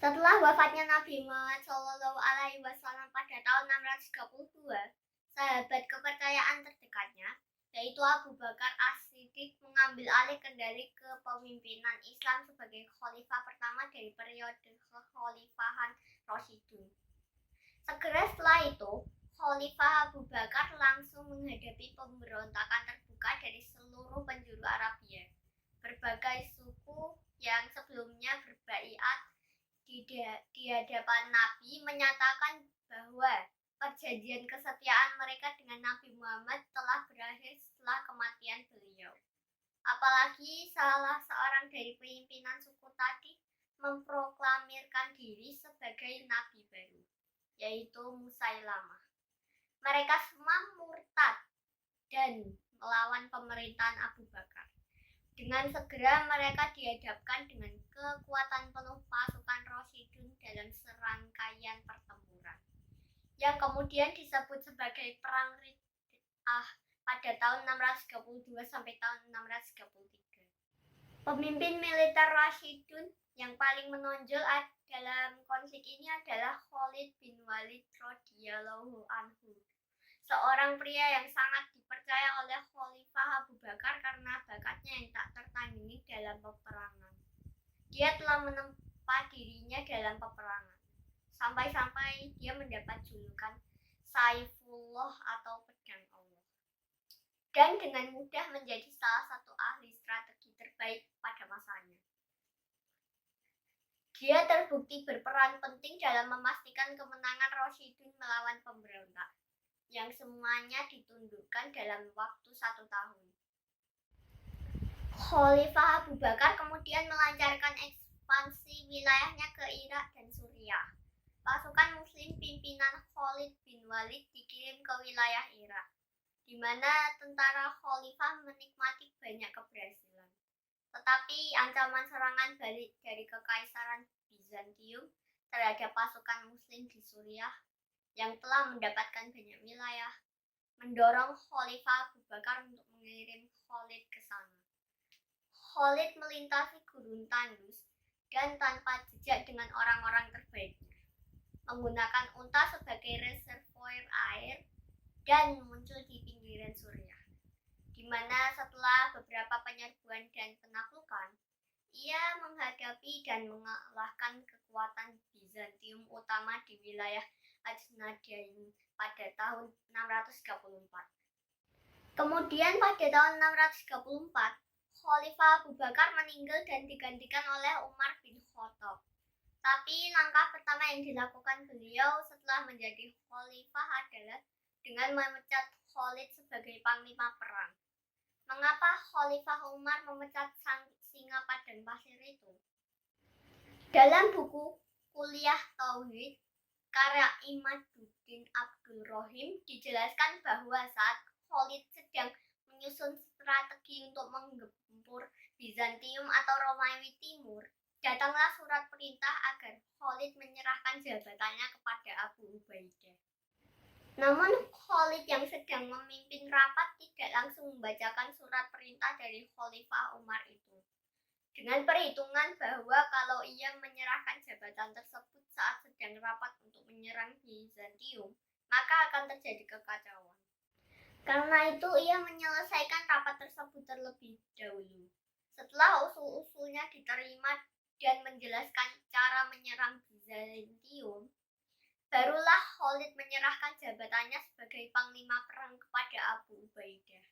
Setelah wafatnya Nabi Muhammad SAW pada tahun 632, sahabat kepercayaan terdekatnya, yaitu Abu Bakar As-Siddiq, mengambil alih kendali kepemimpinan Islam sebagai khalifah pertama dari periode kekhalifahan Rasyidun. Segera setelah itu, Khalifah Abu Bakar langsung menghadapi pemberontakan terbuka dari seluruh penjuru Arabia. Berbagai suku yang sebelumnya berbaiat di hadapan Nabi menyatakan bahwa perjanjian kesetiaan mereka dengan Nabi Muhammad telah berakhir setelah kematian beliau. Apalagi salah seorang dari pimpinan suku tadi memproklamirkan diri sebagai nabi baru, yaitu Musailamah. Mereka semua murtad dan melawan pemerintahan Abu Bakar. Dengan segera mereka dihadapkan dengan kekuatan penuh pasukan Rasyidun dalam serangkaian pertempuran, yang kemudian disebut sebagai Perang Rid'ah pada tahun 632 sampai tahun 633. Pemimpin militer Rasyidun yang paling menonjol dalam konflik ini adalah Khalid bin Walid radhiyallahu anhu, seorang pria yang sangat dipercaya oleh Khalifah Abu Bakar karena bakatnya yang tak tertandingi dalam peperangan. Dia telah menempa dirinya dalam peperangan, sampai-sampai dia mendapat julukan Saifullah atau pedang Allah, dan dengan mudah menjadi salah satu ahli strategi terbaik pada masanya. Dia terbukti berperan penting dalam memastikan kemenangan Rasyidun melawan pemberontak, yang semuanya ditundukkan dalam waktu 1 tahun. Khalifah Abu Bakar kemudian melancarkan ekspansi wilayahnya ke Irak dan Suriah. Pasukan Muslim pimpinan Khalid bin Walid dikirim ke wilayah Irak, di mana tentara Khalifah menikmati banyak keberhasilan. Tetapi ancaman serangan balik dari Kekaisaran Bizantium terhadap pasukan Muslim di Suriah yang telah mendapatkan banyak wilayah mendorong Khalifah Abu Bakar untuk mengirim Khalid ke sana. Khalid melintasi gurun tandus dan tanpa jejak dengan orang-orang terbaiknya, menggunakan unta sebagai reservoir air, dan muncul di pinggiran Suriah, di mana setelah beberapa penyerbuan dan penaklukan, ia menghadapi dan mengalahkan kekuatan Bizantium utama di wilayah Ajnadain pada tahun 634. Kemudian pada tahun 634, Khalifah Abu Bakar meninggal dan digantikan oleh Umar bin Khattab. Tapi langkah pertama yang dilakukan beliau setelah menjadi khalifah adalah dengan memecat Khalid sebagai panglima perang. Mengapa Khalifah Umar memecat sang singa padang pasir itu? Dalam buku Kuliah Tauhid karya Imaduddin Abdul Rohim dijelaskan bahwa saat Khalid sedang menyusun strategi untuk menggempur Bizantium atau Romawi Timur, datanglah surat perintah agar Khalid menyerahkan jabatannya kepada Abu Ubaidah. Namun Khalid yang sedang memimpin rapat tidak langsung membacakan surat perintah dari Khalifah Umar itu, dengan perhitungan bahwa kalau ia menyerahkan jabatan tersebut saat sedang rapat untuk menyerang Bizantium, maka akan terjadi kekacauan. Karena itu ia menyelesaikan rapat tersebut terlebih dahulu. Setelah usul-usulnya diterima dan menjelaskan cara menyerang Bizantium, barulah Khalid menyerahkan jabatannya sebagai panglima perang kepada Abu Ubaidah.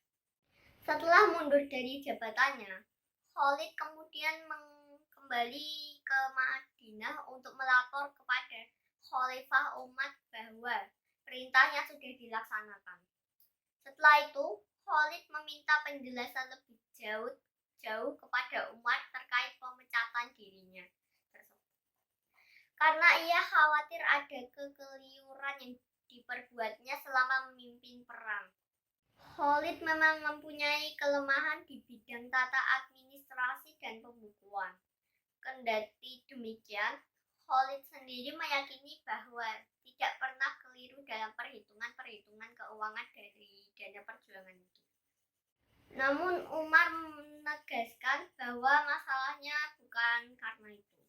Setelah mundur dari jabatannya, Khalid kemudian kembali ke Madinah untuk melapor kepada Khalifah Umar bahwa perintahnya sudah dilaksanakan. Setelah itu, Khalid meminta penjelasan lebih jauh kepada Umar terkait pemecatan dirinya tersebut, karena ia khawatir ada kekeliruan yang diperbuatnya selama memimpin perang. Khalid memang mempunyai kelemahan di bidang tata administrasi dan pembukuan. Kendati demikian, Khalid sendiri meyakini bahwa tidak pernah keliru dalam perhitungan keuangan dari dana perjuangan itu. Namun Umar menegaskan bahwa masalahnya bukan karena itu.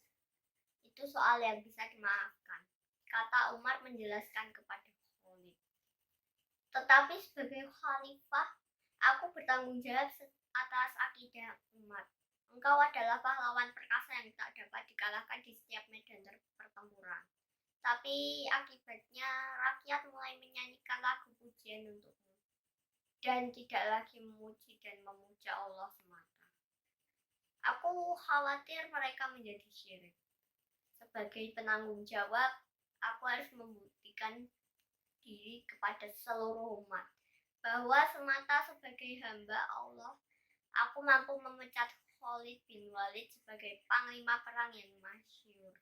Itu itu soal yang bisa dimaafkan, kata Umar menjelaskan kepada Khalid. Tetapi sebagai khalifah, aku bertanggung jawab atas akidah umat. Engkau adalah pahlawan perkasa yang tak dapat dikalahkan di setiap medan pertempuran. Tapi akibatnya rakyat mulai menyanyikan lagu pujian untukmu dan tidak lagi memuji dan memuja Allah semata. Aku khawatir mereka menjadi syirik. Sebagai penanggung jawab, aku harus membuktikan diri kepada seluruh umat bahwa semata sebagai hamba Allah, aku mampu memecat Khalid bin Walid sebagai panglima perang yang masyhur.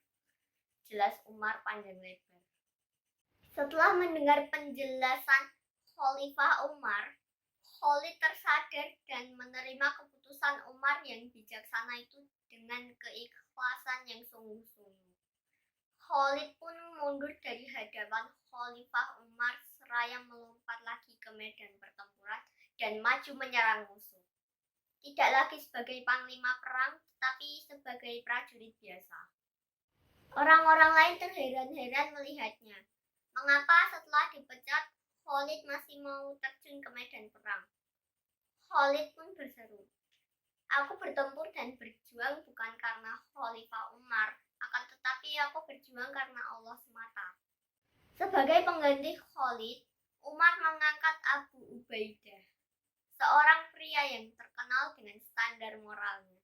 Jelas Umar panjang lebar. Setelah mendengar penjelasan Khalifah Umar, Khalid tersadar dan menerima keputusan Umar yang bijaksana itu dengan keikhlasan yang sungguh-sungguh. Khalid pun mundur dari hadapan Khalifah Umar seraya melompat lagi ke medan pertempuran dan maju menyerang musuh. Tidak lagi sebagai panglima perang, tetapi sebagai prajurit biasa. Orang-orang lain terheran-heran melihatnya. Mengapa setelah dipecat, Khalid masih mau terjun ke medan perang? Khalid pun berseru, aku bertempur dan berjuang bukan karena Khalifah Umar, akan tetapi aku berjuang karena Allah semata. Sebagai pengganti Khalid, Umar mengangkat Abu Ubaidah, seorang pria yang terkenal dengan standar moralnya.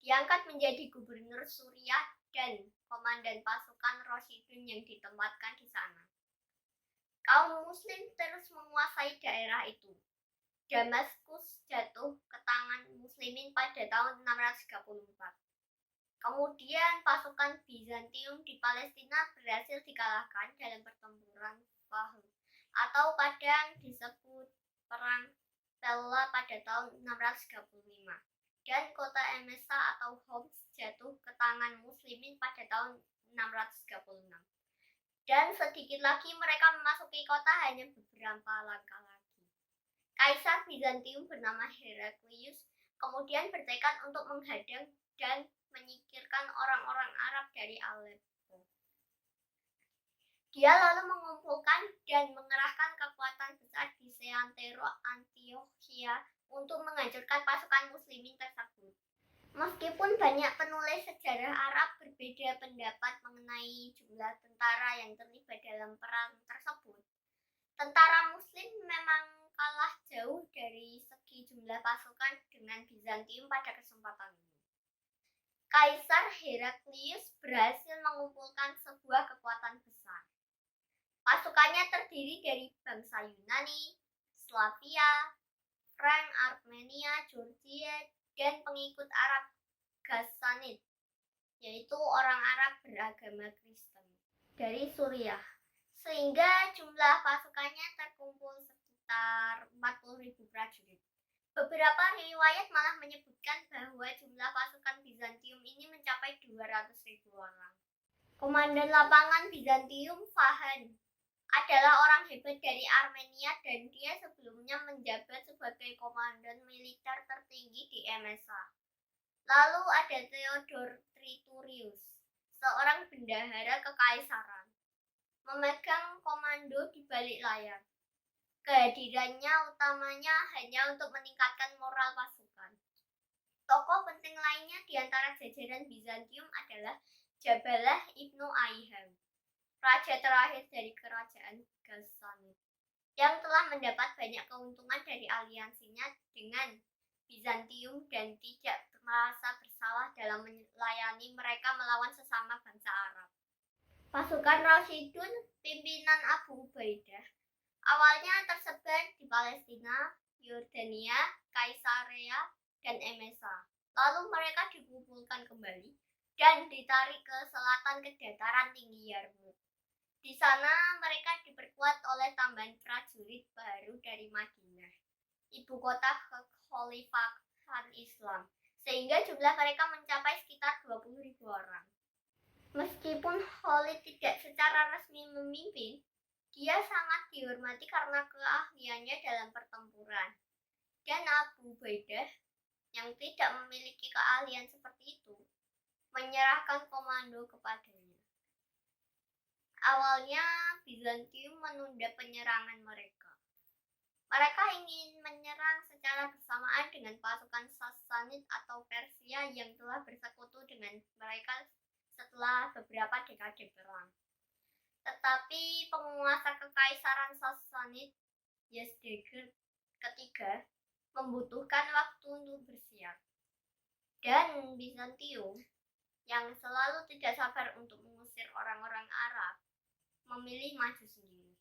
Diangkat menjadi gubernur Suriah dan komandan pasukan Rasyidun yang ditempatkan di sana. Kaum muslim terus menguasai daerah itu. Damaskus jatuh ke tangan muslimin pada tahun 634. Kemudian pasukan Bizantium di Palestina berhasil dikalahkan dalam pertempuran Fahl, atau kadang disebut Perang Pella pada tahun 635. Dan kota Emesa atau Homs jatuh ke tangan muslimin pada tahun 636. Dan sedikit lagi mereka memasuki kota hanya beberapa langkah lagi. Kaisar Bizantium bernama Heraklius kemudian bertekad untuk menghadang dan menyingkirkan orang-orang Arab dari Aleppo. Dia lalu mengumpulkan dan mengerahkan kekuatan besar di Seantero Antiochia untuk menghancurkan pasukan muslimin tersebut. Meskipun banyak penulis sejarah Arab berbeda pendapat mengenai jumlah tentara yang terlibat dalam perang tersebut, tentara muslim memang kalah jauh dari segi jumlah pasukan dengan Bizantium pada kesempatan ini. Kaisar Heraklius berhasil mengumpulkan sebuah kekuatan besar. Pasukannya terdiri dari bangsa Yunani, Slavia, Frank, Armenia, Georgia, dan pengikut Arab Ghassanid, yaitu orang Arab beragama Kristen, dari Suriah. Sehingga jumlah pasukannya terkumpul sekitar 40.000 prajurit. Beberapa riwayat malah menyebutkan bahwa jumlah pasukan Bizantium ini mencapai 200.000 orang. Komandan lapangan Bizantium, Fahan, adalah orang hebat dari Armenia dan dia sebelumnya menjabat sebagai komandan militer tertinggi di Emesa. Lalu ada Theodor Triturius, seorang bendahara kekaisaran, memegang komando di balik layar. Kehadirannya utamanya hanya untuk meningkatkan moral pasukan. Tokoh penting lainnya di antara jajaran Bizantium adalah Jabalah Ibnu Aiham, raja terakhir dari kerajaan Ghassanid, yang telah mendapat banyak keuntungan dari aliansinya dengan Bizantium dan tidak merasa bersalah dalam melayani mereka melawan sesama bangsa Arab. Pasukan Rasyidun, pimpinan Abu Ubaidah, awalnya tersebar di Palestina, Yordania, Kaisarea, dan Emesa. Lalu mereka dikumpulkan kembali dan ditarik ke selatan ke dataran tinggi Yarmouk. Di sana mereka diperkuat oleh tambahan prajurit baru dari Madinah, ibu kota kekhalifahan Islam, sehingga jumlah mereka mencapai sekitar 20.000 orang. Meskipun Khalid tidak secara resmi memimpin, dia sangat dihormati karena keahliannya dalam pertempuran. Dan Abu Ubaidah yang tidak memiliki keahlian seperti itu, menyerahkan komando kepadanya. Awalnya Bizantium menunda penyerangan mereka. Mereka ingin menyerang secara bersamaan dengan pasukan Sassanid atau Persia yang telah bersekutu dengan mereka setelah beberapa dekade perang. Tetapi penguasa kekaisaran Sassanid, Yazdegerd ketiga, membutuhkan waktu untuk bersiap. Dan Bizantium, yang selalu tidak sabar untuk mengusir orang-orang Arab, memilih maju sendiri.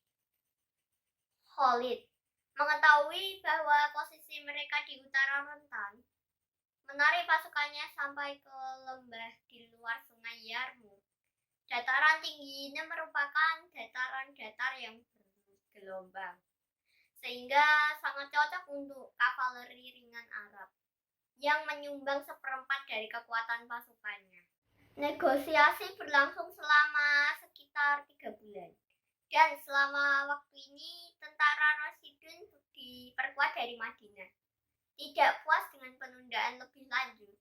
Khalid mengetahui bahwa posisi mereka di utara rentan, menarik pasukannya sampai ke lembah di luar sungai Yarmouk. Dataran tinggi ini merupakan dataran datar yang bergelombang, sehingga sangat cocok untuk kavaleri ringan Arab yang menyumbang seperempat dari kekuatan pasukannya. Negosiasi berlangsung selama sekitar 3 bulan. Dan selama waktu ini, tentara Rasidun diperkuat dari Madinah. Tidak puas dengan penundaan lebih lanjut,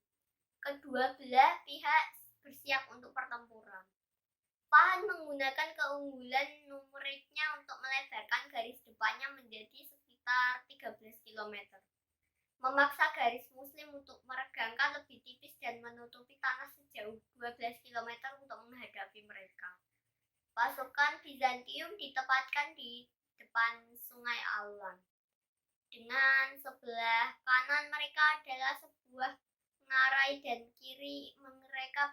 kedua belah pihak bersiap untuk pertempuran. Fahan menggunakan keunggulan numeriknya untuk melebarkan garis depannya menjadi sekitar 13 km. Memaksa garis Muslim untuk meregangkan lebih tipis dan menutupi tanah sejauh 12 km untuk menghadapi mereka. Pasukan Bizantium ditempatkan di depan sungai Alan. Dengan sebelah kanan mereka adalah sebuah ngarai dan kiri mereka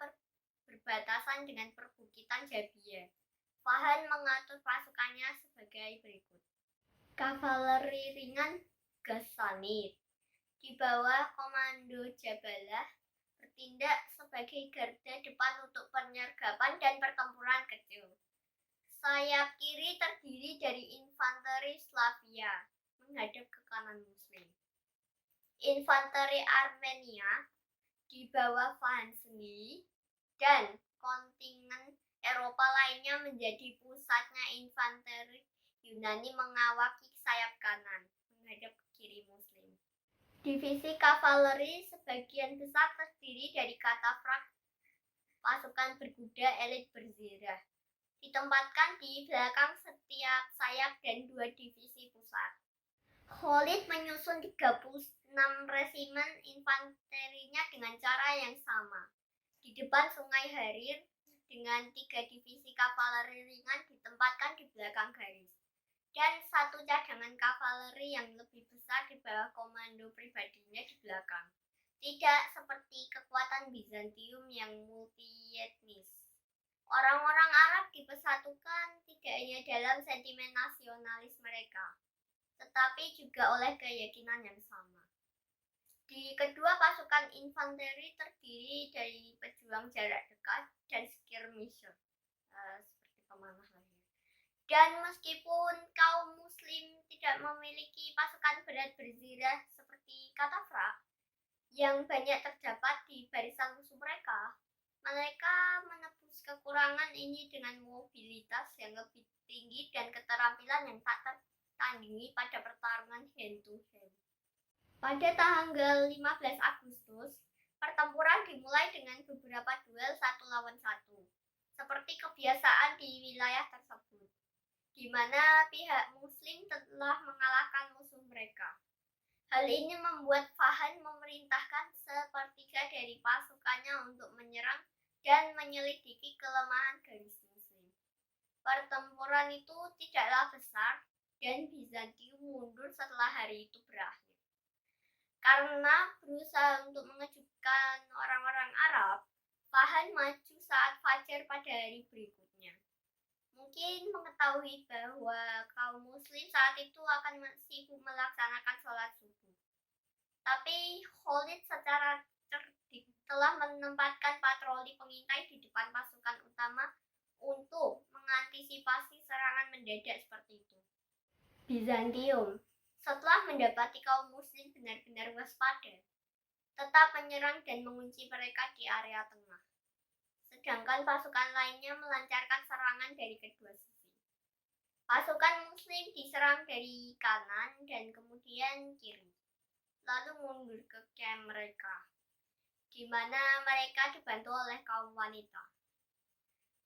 berbatasan dengan perbukitan Jabiyah. Fahan mengatur pasukannya sebagai berikut. Kavaleri ringan Ghassanid di bawah komando Jabalah bertindak sebagai garda depan untuk penyergapan dan pertempuran kecil. Sayap kiri terdiri dari infanteri Slavia menghadap ke kanan Muslim. Infanteri Armenia di bawah Fahan sendiri dan kontingen Eropa lainnya menjadi pusatnya infanteri Yunani mengawaki sayap kanan menghadap ke kiri Muslim. Divisi kavaleri sebagian besar terdiri dari katafrak, pasukan berkuda elit berzirah, ditempatkan di belakang setiap sayap dan 2 divisi pusat. Khalid menyusun 36 resimen infanterinya dengan cara yang sama. Di depan sungai Harir, dengan 3 divisi kavaleri ringan ditempatkan di belakang garis, dan 1 cadangan kavaleri yang lebih besar di bawah komando pribadinya di belakang. Tidak seperti kekuatan Bizantium yang multietnis. Orang-orang Arab dipersatukan tidak hanya dalam sentimen nasionalis mereka, tetapi juga oleh keyakinan yang sama. Di kedua pasukan infanteri terdiri dari pejuang jarak dekat dan skirmisher, seperti pemanah lah ya. Dan meskipun kaum Muslim tidak memiliki pasukan berat berzirah seperti katafrak yang banyak terdapat di barisan musuh mereka menebus kekurangan ini dengan mobilitas yang lebih tinggi dan keterampilan yang tak tertandingi pada pertarungan hand to hand. Pada tanggal 15 Agustus, pertempuran dimulai dengan beberapa duel 1 lawan 1, seperti kebiasaan di wilayah tersebut, di mana pihak Muslim telah mengalahkan musuh mereka. Hal ini membuat Fahan memerintahkan sepertiga dari pasukannya untuk menyerang dan menyelidiki kelemahan garis Muslim. Pertempuran itu tidaklah besar dan Bizantium mundur setelah hari itu berakhir. Karena berusaha untuk mengejutkan orang-orang Arab, Fahan maju saat fajar pada hari berikutnya. Mungkin mengetahui bahwa kaum Muslim saat itu akan sibuk melaksanakan sholat subuh. Tapi Khalid secara cerdik telah menempatkan patroli pengintai di depan pasukan utama untuk mengantisipasi serangan mendadak seperti itu. Bizantium, setelah mendapati kaum Muslim benar-benar waspada, tetap menyerang dan mengunci mereka di area tengah. Sedangkan pasukan lainnya melancarkan serangan dari kedua sisi. Pasukan Muslim diserang dari kanan dan kemudian kiri, lalu mundur ke camp mereka. di mana mereka dibantu oleh kaum wanita.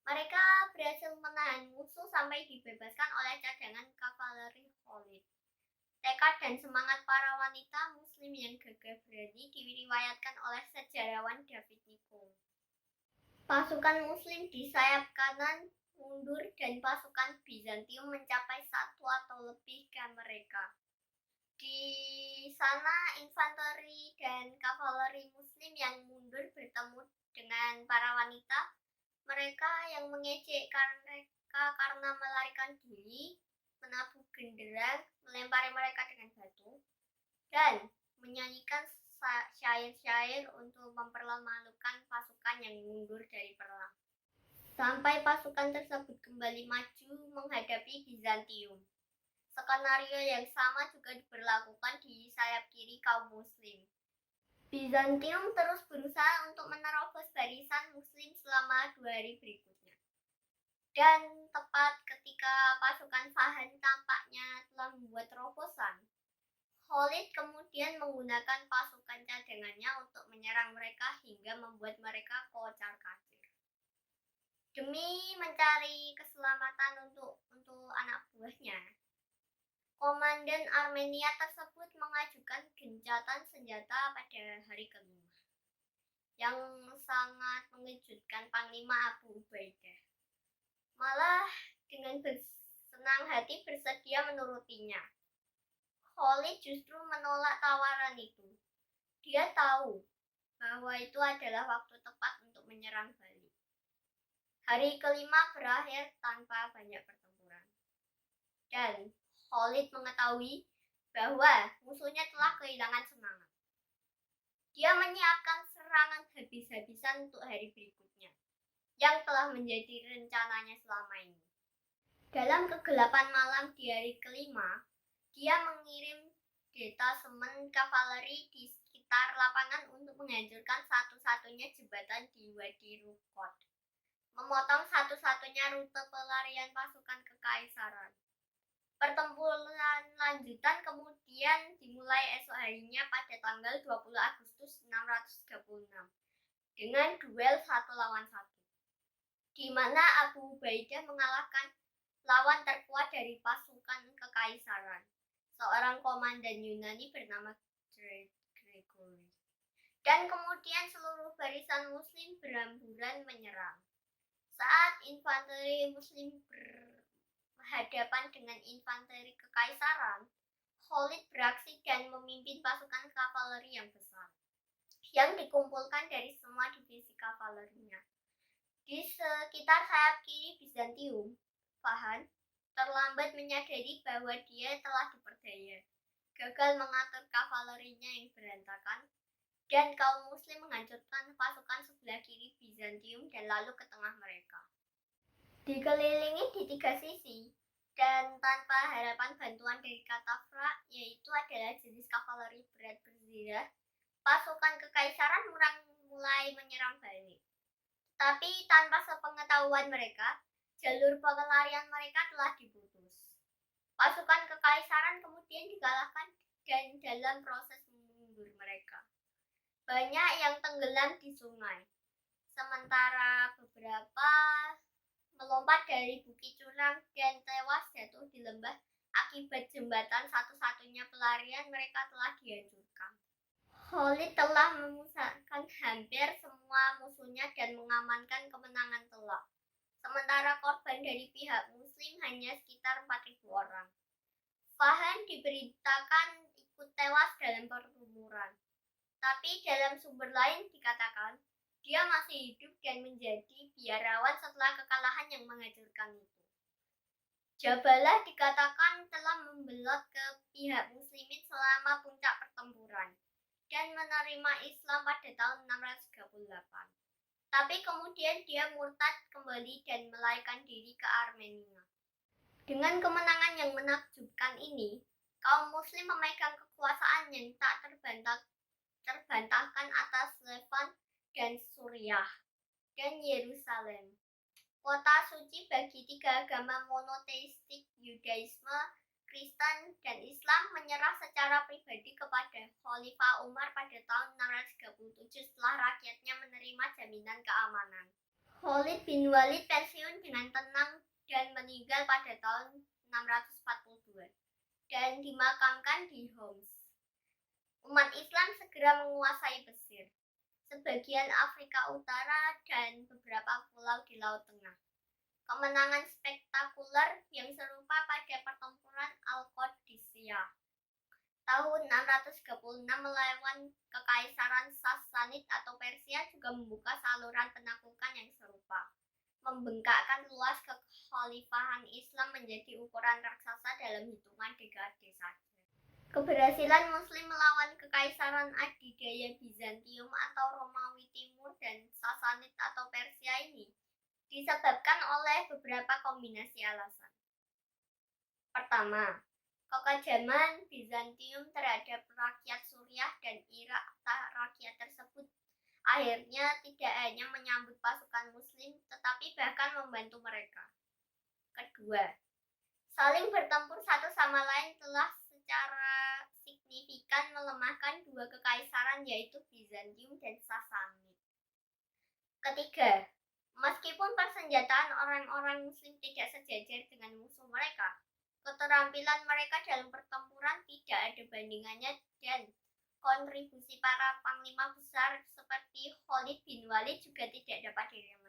Mereka berhasil menahan musuh sampai dibebaskan oleh cadangan kavaleri Khalid. Tekad dan semangat para wanita Muslim yang gagah berani diriwayatkan oleh sejarawan David Nikko. Pasukan Muslim di sayap kanan mundur dan pasukan Bizantium mencapai satu atau lebih ke mereka. Di sana infanteri dan kavaleri Muslim yang mundur bertemu dengan para wanita. Mereka yang mengejek mereka karena melarikan diri, menabuh genderang, melempari mereka dengan batu, dan menyanyikan syair-syair untuk mempermalukan pasukan yang mundur dari perang. Sampai pasukan tersebut kembali maju menghadapi Bizantium. Skenario yang sama juga diberlakukan di sayap kiri kaum Muslim. Bizantium terus berusaha untuk menerobos barisan Muslim selama 2 hari berikutnya. Dan tepat ketika pasukan Fahan tampaknya telah membuat terobosan, Khalid kemudian menggunakan pasukan cadangannya untuk menyerang mereka hingga membuat mereka kocar-kacir. Demi mencari keselamatan untuk anak buahnya, komandan Armenia tersebut mengajukan gencatan senjata pada hari kelima, yang sangat mengejutkan Panglima Abu Ubaidah. Malah dengan senang hati bersedia menurutinya. Khalid justru menolak tawaran itu. Dia tahu bahwa itu adalah waktu tepat untuk menyerang balik. Hari kelima berakhir tanpa banyak pertempuran. Dan Khalid mengetahui bahwa musuhnya telah kehilangan semangat. Dia menyiapkan serangan habis-habisan untuk hari berikutnya, yang telah menjadi rencananya selama ini. Dalam kegelapan malam di hari kelima, dia mengirim detasemen kavaleri di sekitar lapangan untuk menghancurkan satu-satunya jembatan di Wadi Rukot, memotong satu-satunya rute pelarian pasukan kekaisaran. Pertempuran lanjutan kemudian dimulai esok harinya pada tanggal 20 Agustus 636 dengan duel 1 lawan 1, di mana Abu Ubaidah mengalahkan lawan terkuat dari pasukan kekaisaran, seorang komandan Yunani bernama Gregory. Dan kemudian seluruh barisan Muslim berhamburan menyerang. Saat infanteri Muslim berhadapan dengan infanteri kekaisaran, Khalid beraksi dan memimpin pasukan kavaleri yang besar, yang dikumpulkan dari semua divisi kavalerinya. Di sekitar sayap kiri Bizantium, Fahan terlambat menyadari bahwa dia telah diperdaya, gagal mengatur kavalerinya yang berantakan, dan kaum Muslim menghancurkan pasukan sebelah kiri Bizantium dan lalu ke tengah mereka. Dikelilingi di 3 sisi dan tanpa harapan bantuan dari Katafra, yaitu adalah jenis kavaleri berat berzirah, pasukan kekaisaran mulai menyerang balik. Tapi tanpa sepengetahuan mereka, jalur pelarian mereka telah diputus. Pasukan kekaisaran kemudian dikalahkan dan dalam proses mundur mereka, banyak yang tenggelam di sungai, sementara beberapa melompat dari bukit curam dan tewas jatuh di lembah akibat jembatan satu-satunya pelarian mereka telah dihancurkan. Khalid telah memusnahkan hampir semua musuhnya dan mengamankan kemenangan telak, sementara korban dari pihak Muslim hanya sekitar 4.000 orang. Fahan diberitakan ikut tewas dalam pertempuran. Tapi dalam sumber lain dikatakan, dia masih hidup dan menjadi biarawan setelah kekalahan yang menghancurkan itu. Jabalah dikatakan telah membelot ke pihak muslimin selama puncak pertempuran dan menerima Islam pada tahun 638. Tapi kemudian dia murtad kembali dan melarikan diri ke Armenia. Dengan kemenangan yang menakjubkan ini, kaum muslim memegang kekuasaan yang tak terbantahkan atas Levan dan Suriah dan Yerusalem, kota suci bagi 3 agama monoteistik Yudaisme, Kristen, dan Islam menyerah secara pribadi kepada Khalifah Umar pada tahun 637 setelah rakyatnya menerima jaminan keamanan. Khalid bin Walid pensiun dengan tenang dan meninggal pada tahun 642 dan dimakamkan di Homs. Umat Islam segera menguasai Mesir, sebagian Afrika Utara, dan beberapa pulau di Laut Tengah. Kemenangan spektakuler yang serupa pada pertempuran Al-Qadisiyah tahun 636 melawan Kekaisaran Sassanid atau Persia juga membuka saluran penaklukan yang serupa, membengkakkan luas kekhalifahan Islam menjadi ukuran raksasa dalam hitungan dekade saja. Keberhasilan Muslim melawan Kekaisaran Adidaya Bizantium atau Romawi Timur dan Sassanid atau Persia ini disebabkan oleh beberapa kombinasi alasan. Pertama, kekejaman Bizantium terhadap rakyat Suriah dan Irak. Rakyat tersebut akhirnya tidak hanya menyambut pasukan Muslim, tetapi bahkan membantu mereka. Kedua, saling bertempur satu sama lain telah secara signifikan melemahkan dua kekaisaran, yaitu Bizantium dan Sassanid. Ketiga, meskipun persenjataan orang-orang Muslim tidak sejajar dengan musuh mereka, keterampilan mereka dalam pertempuran tidak ada bandingannya, dan kontribusi para panglima besar seperti Khalid bin Walid juga tidak dapat diremehkan.